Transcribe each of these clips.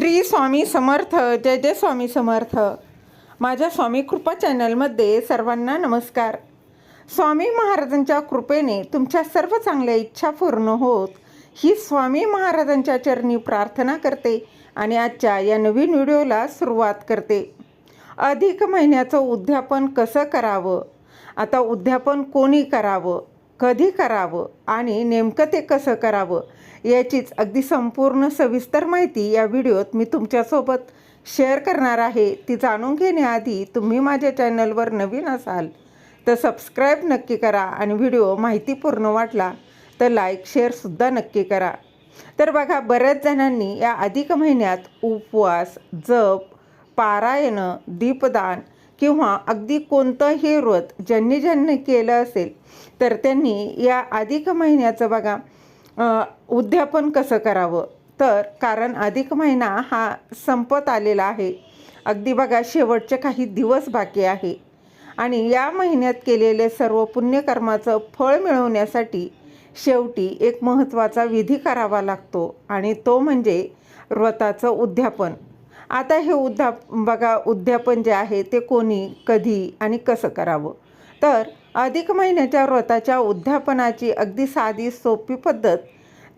श्री स्वामी समर्थ. जय जय स्वामी समर्थ. माझ्या स्वामी कृपा चॅनलमध्ये सर्वांना नमस्कार. स्वामी महाराजांच्या कृपेने तुमच्या सर्व चांगल्या इच्छा पूर्ण होत ही स्वामी महाराजांच्या चरणी प्रार्थना करते आणि आजच्या या नवीन व्हिडिओला सुरुवात करते. अधिक महिन्याचं उद्यापन कसं करावं, आता उद्यापन कोणी करावं, कधी करावं आणि नेमकं ते कसं करावं याचीच अगदी संपूर्ण सविस्तर माहिती या व्हिडिओत मी तुमच्यासोबत शेअर करणार आहे. ती जाणून घेण्याआधी तुम्ही माझ्या चॅनलवर नवीन असाल तर सबस्क्राईब नक्की करा आणि व्हिडिओ माहितीपूर्ण वाटला तर लाईक शेअरसुद्धा नक्की करा. तर बघा, बऱ्याच जणांनी या अधिक महिन्यात उपवास, जप, पारायण, दीपदान किंवा अगदी कोणतंही व्रत ज्यांनी केलं असेल तर त्यांनी या अधिक महिन्याचं बघा उद्यापन कसं करावं. तर कारण अधिक महिना हा संपत आलेला आहे. अगदी बघा, शेवटचे काही दिवस बाकी आहे आणि या महिन्यात केलेले सर्व पुण्यकर्माचं फळ मिळवण्यासाठी शेवटी एक महत्त्वाचा विधी करावा लागतो आणि तो म्हणजे व्रताचं उद्यापन. आता हे उद्यापन जे आहे ते कोणी, कधी आणि कसं करावं. तर अधिक महिन्याच्या व्रताच्या उद्यापनाची अगदी साधी सोपी पद्धत,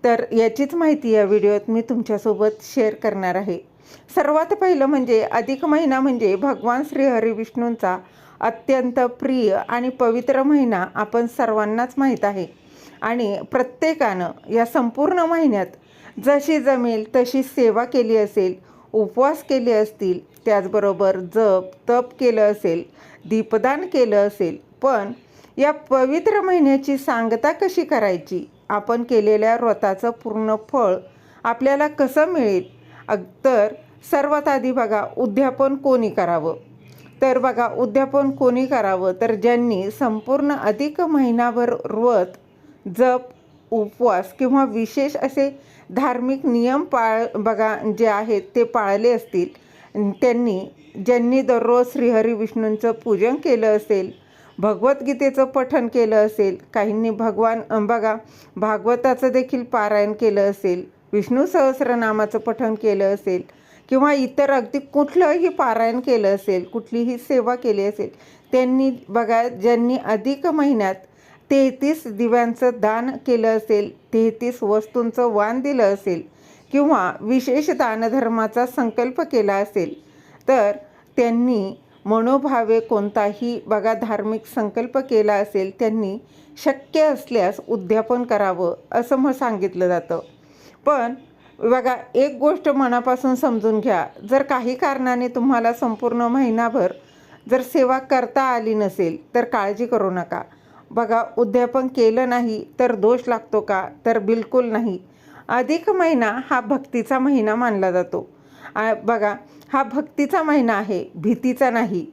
तर याचीच माहिती या व्हिडिओत मी तुमच्यासोबत शेअर करणार आहे. सर्वात पहिलं म्हणजे अधिक महिना म्हणजे भगवान श्री हरी विष्णूंचा अत्यंत प्रिय आणि पवित्र महिना आपण सर्वांनाच माहीत आहे आणि प्रत्येकानं या संपूर्ण महिन्यात जशी जमेल तशी सेवा केली असेल, उपवास केले असतील, त्याचबरोबर जप तप केलं असेल, दीपदान केलं असेल. पण या पवित्र महिन्याची सांगता कशी करायची, आपण केलेल्या व्रताचं पूर्ण फळ आपल्याला कसं मिळेल, तर सर्वात आधी बघा उद्यापन कोणी करावं. तर बघा, उद्यापन कोणी करावं तर ज्यांनी संपूर्ण अधिक महिनाभर व्रत, जप, उपवास किंवा विशेष असे धार्मिक नियम जे आहेत ते पाळले असतील, ज्यांनी दररोज श्रीहरी विष्णूंचं पूजन केलं असेल, भगवद्गीतेचं पठण केलं असेल, काहींनी भागवताचं देखील पारायण केलं असेल, विष्णू सहस्रनामाचं पठण केलं असेल किंवा इतर अगदी कुठलंही पारायण केलं असेल, कुठलीही सेवा केली असेल, त्यांनी बघा, ज्यांनी अधिक महिन्यात 33 दिव्यांचं दान केलं असेल, 33 वस्तूंचं वाण दिलं असेल किंवा विशेष दानधर्माचा संकल्प केला असेल, तर त्यांनी मनोभावे कोणताही धार्मिक संकल्प केला असेल, त्यांनी शक्य असल्यास उद्यापन करावं असं सांगितलं जातं. पण बघा, एक गोष्ट मनापासून समजून घ्या, जर काही कारणाने तुम्हाला संपूर्ण महिनाभर जर सेवा करता आली नसेल तर काळजी करू नका. बघा, उद्यापन केलं नाही तर दोष लागतो का, तर बिलकुल नाही. अधिक महिना हा भक्तीचा महिना मानला जातो. बघा, हा भक्तीचा महिना आहे, भीतीचा नाही.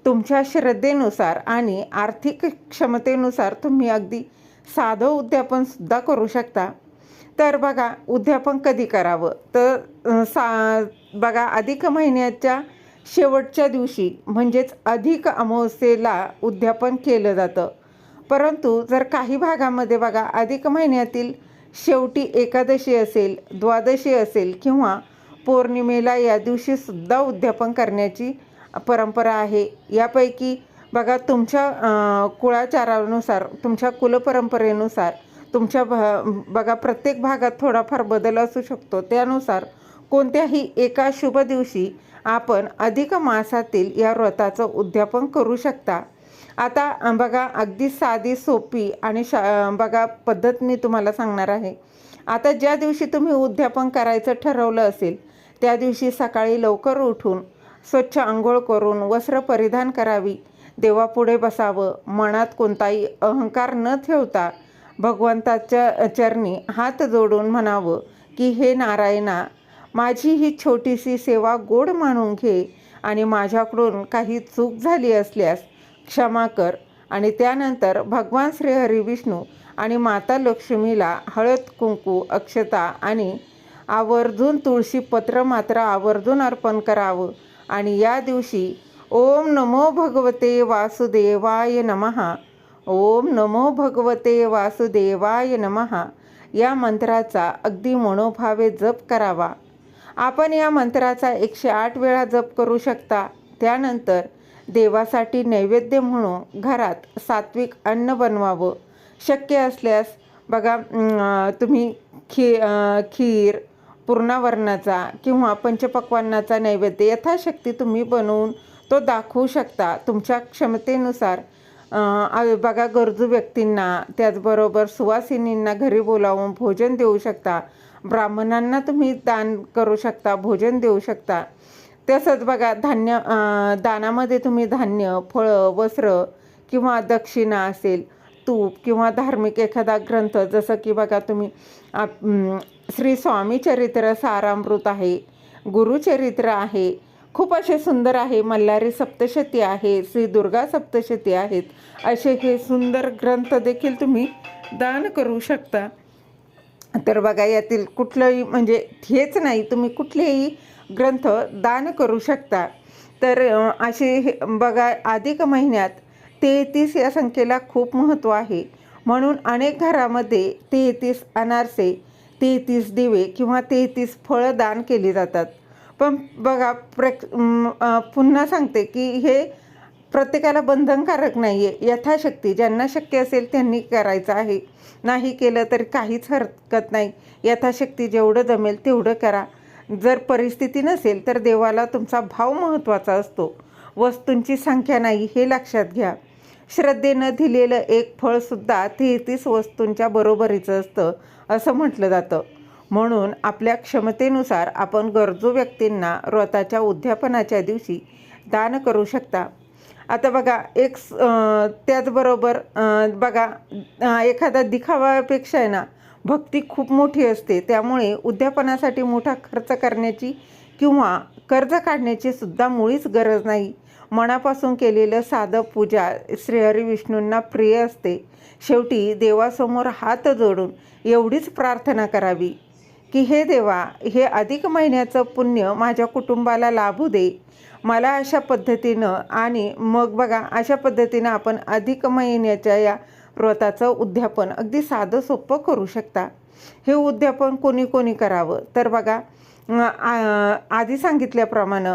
तुमच्या श्रद्धेनुसार आणि आर्थिक क्षमतेनुसार तुम्ही अगदी साधं उद्यापनसुद्धा करू शकता. तर बघा, उद्यापन कधी करावं तर बघा, अधिक महिन्याच्या शेवटच्या दिवशी म्हणजेच अधिक अमावस्येला उद्यापन केलं जातं. परंतु जर काही भागामध्ये बघा, अधिक महिन्यातील शेवटी एकादशी असेल, द्वादशी असेल किंवा पौर्णिमेला या दिवशी सुद्धा उद्यापन करण्याची परंपरा आहे. यापैकी बघा, तुमच्या कुळाचारानुसार, तुमच्या कुलपरंपरेनुसार तुमच्या बघा प्रत्येक भागात थोडाफार बदल असू शकतो. त्यानुसार कोणत्याही एका शुभ दिवशी आपण अधिक मासातील या व्रताचं उद्यापन करू शकता. आता बघा, अगदी साधी सोपी आणि पद्धत मी तुम्हाला सांगणार आहे. आता ज्या दिवशी तुम्ही उद्यापन करायचं ठरवलं असेल त्या दिवशी सकाळी लवकर उठून स्वच्छ आंघोळ करून वस्त्र परिधान करावी, देवापुढे बसावं, मनात कोणताही अहंकार न ठेवता भगवंताच्या चरणी हात जोडून म्हणावं की हे नारायणा, माझी ही छोटीशी सेवा गोड मानून घे आणि माझ्याकडून काही चूक झाली असल्यास क्षमा कर. आणि त्यानंतर भगवान श्रीहरी विष्णू आणि माता लक्ष्मीला हळद, कुंकू, अक्षता आणि आवर्जून तुळशी पत्र मात्र आवर्जून अर्पण करावं. आणि या दिवशी ओम नमो भगवते वासुदेवाय नमः, ओम नमो भगवते वासुदेवाय नमः या मंत्राचा अगदी मनोभावे जप करावा. आपण या मंत्राचा 108 वेळा जप करू शकता. त्यानंतर देवासाठी नैवेद्य म्हणून घरात सात्विक अन्न बनवावं. शक्य असल्यास बघा तुम्ही खीर पूर्णावरणाचा किंवा पंचपक्वान्नाचा नैवेद्य यथाशक्ती तुम्ही बनवून तो दाखवू शकता तुमच्या क्षमतेनुसार. बघा गरजू व्यक्तींना त्याचबरोबर सुवासिनींना घरी बोलावून भोजन देऊ शकता. ब्राह्मणांना तुम्ही दान करू शकता, भोजन देऊ शकता. तसंच बघा दानामध्ये तुम्ही धान्य, फळं, वस्त्र किंवा दक्षिणा असेल, तूप किंवा धार्मिक एखादा ग्रंथ, जसं की बघा तुम्ही श्री स्वामी चरित्र सारामृत आहे, गुरुचरित्र आहे, खूप असे सुंदर आहे, मल्हारी सप्तशती आहे, श्री दुर्गा सप्तशती आहेत. असे हे सुंदर ग्रंथ देखील तुम्ही दान करू शकता. तर बघा यातील कुठलंही म्हणजे हेच नाही, तुम्ही कुठलेही ग्रंथ दान करू शकता. तर असे बघा अधिक महिन्यात 33 या संख्येला खूप महत्त्व आहे. म्हणून अनेक घरामध्ये 33 अनारसे, 33 दिवे किंवा 33 फळं दान केली जातात. पण बघा पुन्हा सांगते की हे प्रत्येकाला बंधनकारक नाही आहे. यथाशक्ती ज्यांना शक्य असेल त्यांनी करायचं आहे. नाही केलं तर काहीच हरकत नाही. यथाशक्ती जेवढं जमेल तेवढं करा. जर परिस्थिती नसेल तर देवाला तुमचा भाव महत्त्वाचा असतो, वस्तूंची संख्या नाही, हे लक्षात घ्या. श्रद्धेनं दिलेलं एक फळसुद्धा 33 वस्तूंच्या बरोबरीचं असतं असं म्हटलं जातं. म्हणून आपल्या क्षमतेनुसार आपण गरजू व्यक्तींना व्रताच्या उद्यापनाच्या दिवशी दान करू शकता. आता बघा त्याचबरोबर बघा एखादा दिखाव्यापेक्षा आहे ना भक्ती खूप मोठी असते. त्यामुळे उद्यापनासाठी मोठा खर्च करण्याची किंवा कर्ज काढण्याची सुद्धा मुळीच गरज नाही. मनापासून केलेलं साधं पूजा श्रीहरी विष्णूंना प्रिय असते. शेवटी देवासमोर हात जोडून एवढीच प्रार्थना करावी की हे देवा, हे अधिक महिन्याचं पुण्य माझ्या कुटुंबाला लाभू दे. मला अशा पद्धतीनं आणि मग बघा अशा पद्धतीनं आपण अधिक महिन्याच्या या व्रताचं उद्यापन अगदी साधं सोपं करू शकता. हे उद्यापन कोणी कोणी करावं तर बघा आधी सांगितल्याप्रमाणे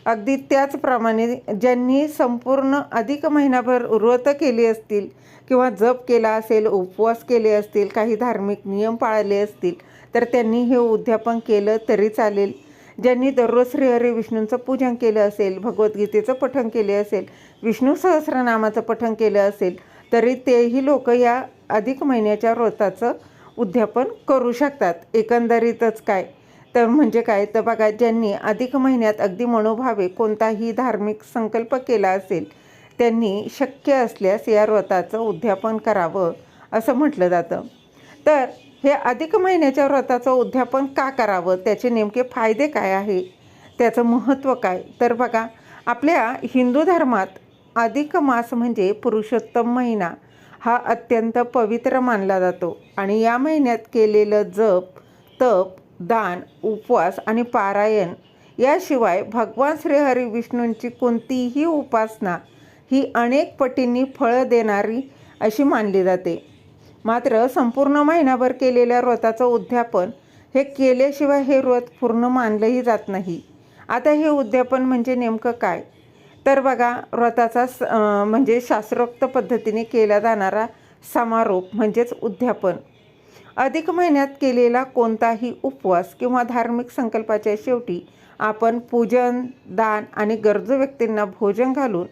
अगदी त्याचप्रमाणे ज्यांनी संपूर्ण अधिक महिनाभर व्रत केले असतील किंवा जप केला असेल, उपवास केले असतील, काही धार्मिक नियम पाळले असतील तर त्यांनी हे उद्यापन केलं तरी चालेल. ज्यांनी दररोज श्रीहरी विष्णूंचं पूजन केलं असेल, भगवद्गीतेचं पठण केले असेल, विष्णू सहस्रनामाचं पठण केलं असेल तरी तेही लोक या अधिक महिन्याच्या व्रताचं उद्यापन करू शकतात. एकंदरीतच काय तर बघा ज्यांनी अधिक महिन्यात अगदी मनोभावे कोणताही धार्मिक संकल्प केला असेल त्यांनी शक्य असल्यास या व्रताचं उद्यापन करावं असं म्हटलं जातं. तर हे अधिक महिन्याच्या व्रताचं उद्यापन का करावं, त्याचे नेमके फायदे काय आहे, त्याचं महत्त्व काय, तर बघा आपल्या हिंदू धर्मात अधिक मास म्हणजे पुरुषोत्तम महिना हा अत्यंत पवित्र मानला जातो. आणि या महिन्यात केलेलं जप, तप, दान, उपवास आणि पारायण याशिवाय भगवान श्रीहरी विष्णूंची कोणतीही उपासना ही अनेक पटींनी फळं देणारी अशी मानली जाते. मात्र संपूर्ण महिनाभर केलेल्या व्रताचं उद्यापन हे केल्याशिवाय हे व्रत पूर्ण मानलंही जात नाही. आता हे उद्यापन म्हणजे नेमकं काय तर बघा व्रताचा म्हणजे शास्त्रोक्त पद्धतीने केला जाणारा समारोप म्हणजेच उद्यापन. अधिक महिन्यात केलेला कोणताही उपवास किंवा धार्मिक संकल्पाच्या शेवटी आपण पूजन, दान आणि गरजू व्यक्तींना भोजन घालून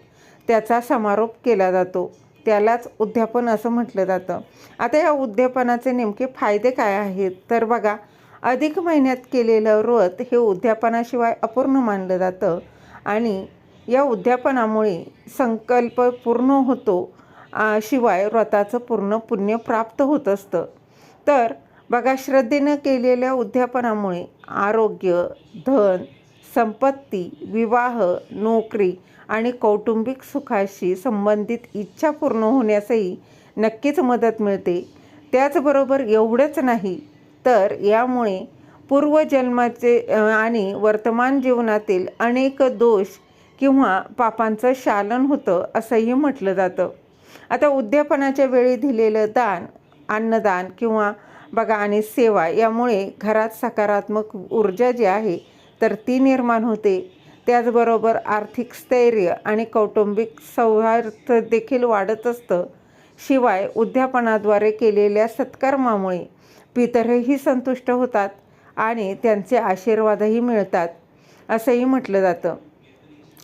त्याचा समारोप केला जातो. त्यालाच उद्यापन असं म्हटलं जातं. आता या उद्यापनाचे नेमके फायदे काय आहेत तर बघा अधिक महिन्यात केलेलं व्रत हे उद्यापनाशिवाय अपूर्ण मानलं जातं आणि या उद्यापनामुळे संकल्प पूर्ण होतो शिवाय व्रताचं पूर्ण पुण्य प्राप्त होत असतं. तर बघा श्रद्धेनं केलेल्या उद्यापनामुळे आरोग्य, धन, संपत्ती, विवाह, नोकरी आणि कौटुंबिक सुखाशी संबंधित इच्छा पूर्ण होण्यासही नक्कीच मदत मिळते. त्याचबरोबर एवढंच नाही तर यामुळे पूर्वजन्माचे आणि वर्तमान जीवनातील अनेक दोष किंवा पापांचं शालन होतं असंही म्हटलं जातं. आता उद्यापनाच्या वेळी दिलेलं दान, अन्नदान किंवा बघा आणि सेवा यामुळे घरात सकारात्मक ऊर्जा जी आहे तर ती निर्माण होते. त्याचबरोबर आर्थिक स्थैर्य आणि कौटुंबिक सौहार्द देखील वाढत असतं. शिवाय उद्यापनाद्वारे केलेल्या सत्कर्मामुळे पितरही संतुष्ट होतात आणि त्यांचे आशीर्वादही मिळतात असंही म्हटलं जातं.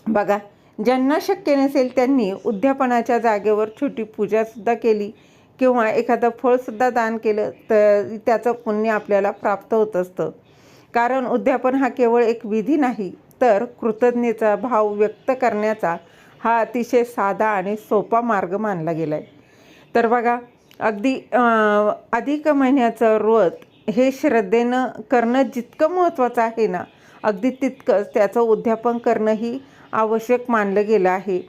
बघा, ज्यांना शक्य नसेल त्यांनी उद्यापनाच्या जागेवर छोटी पूजासुद्धा केली किंवा एखादं फळसुद्धा दान केलं तर त्याचं पुण्य आपल्याला प्राप्त होत असतं. कारण उद्यापन हा केवळ एक विधी नाही तर कृतज्ञतेचा भाव व्यक्त करण्याचा हा अतिशय साधा आणि सोपा मार्ग मानला गेला आहे. तर बघा, अगदी अधिक महिन्याचं व्रत हे श्रद्धेनं करणं जितकं महत्त्वाचं आहे ना, अगदी तितकंच त्याचं उद्यापन करणंही आवश्यक मानलं गेलं आहे.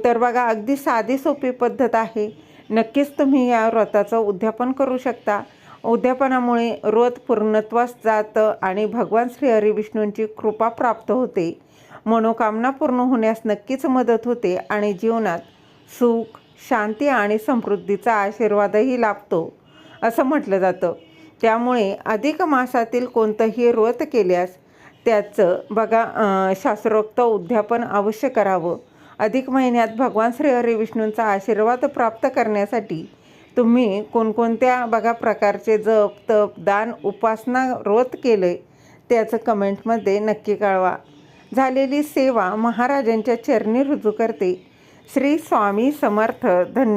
तर बघा, अगदी साधी सोपी पद्धत आहे. नक्कीच तुम्ही या व्रताचं उद्यापन करू शकता. उद्यापनामुळे व्रत पूर्णत्वास जातं आणि भगवान श्री हरी विष्णूंची कृपा प्राप्त होते. मनोकामना पूर्ण होण्यास नक्कीच मदत होते आणि जीवनात सुख, शांती आणि समृद्धीचा आशीर्वादही लाभतो असं म्हटलं जातं. त्यामुळे अधिक मासातील कोणतंही व्रत केल्यास त्याचं बघा शास्त्रोक्त उद्यापन अवश्य करावं. अधिक महिन्यात भगवान श्री हरी विष्णूंचा आशीर्वाद प्राप्त करण्यासाठी तुम्ही कोणकोणत्या बघा प्रकारचे जप, तप, दान, उपासना, व्रत केलं त्याचं कमेंटमध्ये नक्की कळवा. झालेली सेवा महाराजांच्या चरणी रुजू करते. श्री स्वामी समर्थ. धन्यवाद.